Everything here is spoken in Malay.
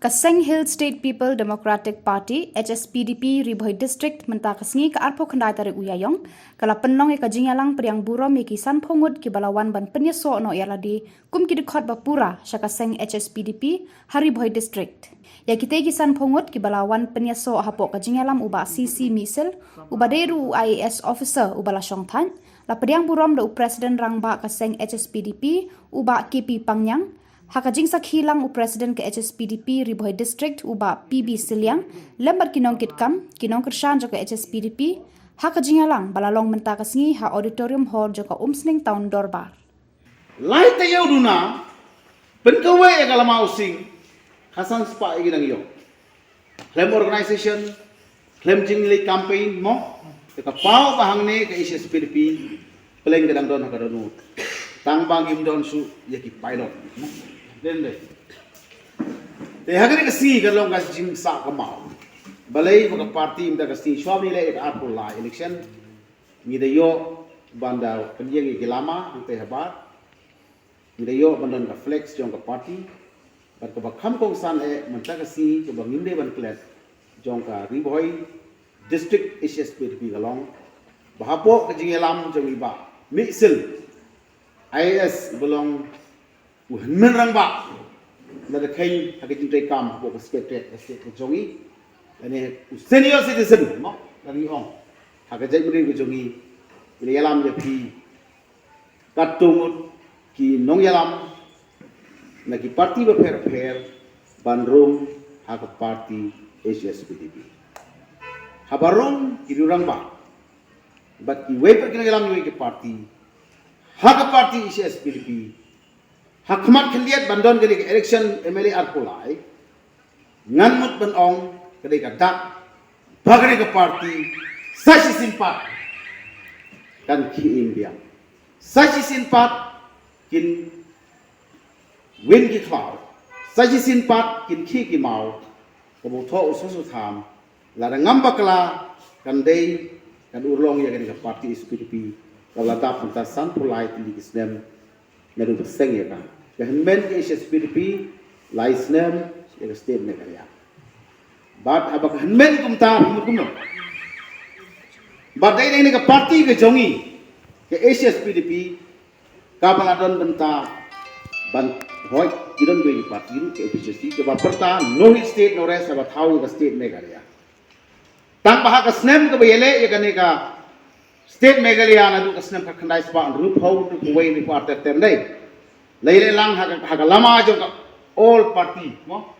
Seng Hill State People Democratic Party HSPDP Ribhoi District menta kasngi ka arpo khandai tarik uyayong kala penlong ka jingalang Pdiang burom ki san phongut ki balawan ban penyeso no yaladi kum ki dkhot bapura shaka Seng HSPDP Haribhoi District ya kite ki san phongut ki balawan penyeso hapo ka jingalam uba CC misel uba deru IAS officer ubala shongthan la Pdiang burom do president rangba ka Seng HSPDP uba KP Pangyang Hakajing sakhilang President ke HSPDP Ribhoi District uba PB Shillong lembar kinong kitkam kinong kershan joko HSPDP hakajing alang balalong menta kasngi ha auditorium hall joko umsning town dorbar. Lai tayo duna penkawe ya kalama using hasan spa iginang yo. Claim organization claim jingli campaign mo ka pau bahangne ke HSPDP peleng gedang don hakadonu tang bangim don su yaki pilot. Den deh. Te hagari kasi kalong kasing sa kamau. Balai mga party imda kasi suami le ek la election ngidayo banda Pdiang gilama ang te habat. Ngidayo bandon ka flex jong ka party. Bar ka bakham kong san menta kasi ka banginde ban klet jong ka Ribhoi district HSPDP kalong. Bahapo ka jingelam jong iba. Mixil IAS belong menrang ba na da kai hagin tay kam ko respected estate jongi ane senior citizen mo dari ong hagajai mri ko jongi ile yalam je pi katung ki nong yalam na ki party ba fer bandrum hag party HSPDP habarong ki durang ba but ki weper ki yalam ki party hag party HSPDP Hakmat kaliat bandon kali election MLA arpulai nganmut benong kali kadak bagari ke parti saji simpat kan ki India saji simpat kin win ki cloud saji simpat kin ki mau kamu tho ususu tham la ngambakla kan dei kan urlong ya kali ke parti SPDP kalau tak pentas sampulai di kisnem naru berseng ya kan Kehenben ke HSPDP laisnem ya state Meghalaya. But abak kehenben kumta kumno. But dai ini ke parti ke jongi ke HSPDP kapaladon benta ban hoi kidon ke parti ke HSPDP ke baperta no state no rest about how ke state Meghalaya. Tang bahak ke snem ke bayele ya kane ka state Meghalaya nadu ke snem ka khandai spa rup hau tu kuwai ni parter ternai Lain lang hagalama jo all party mo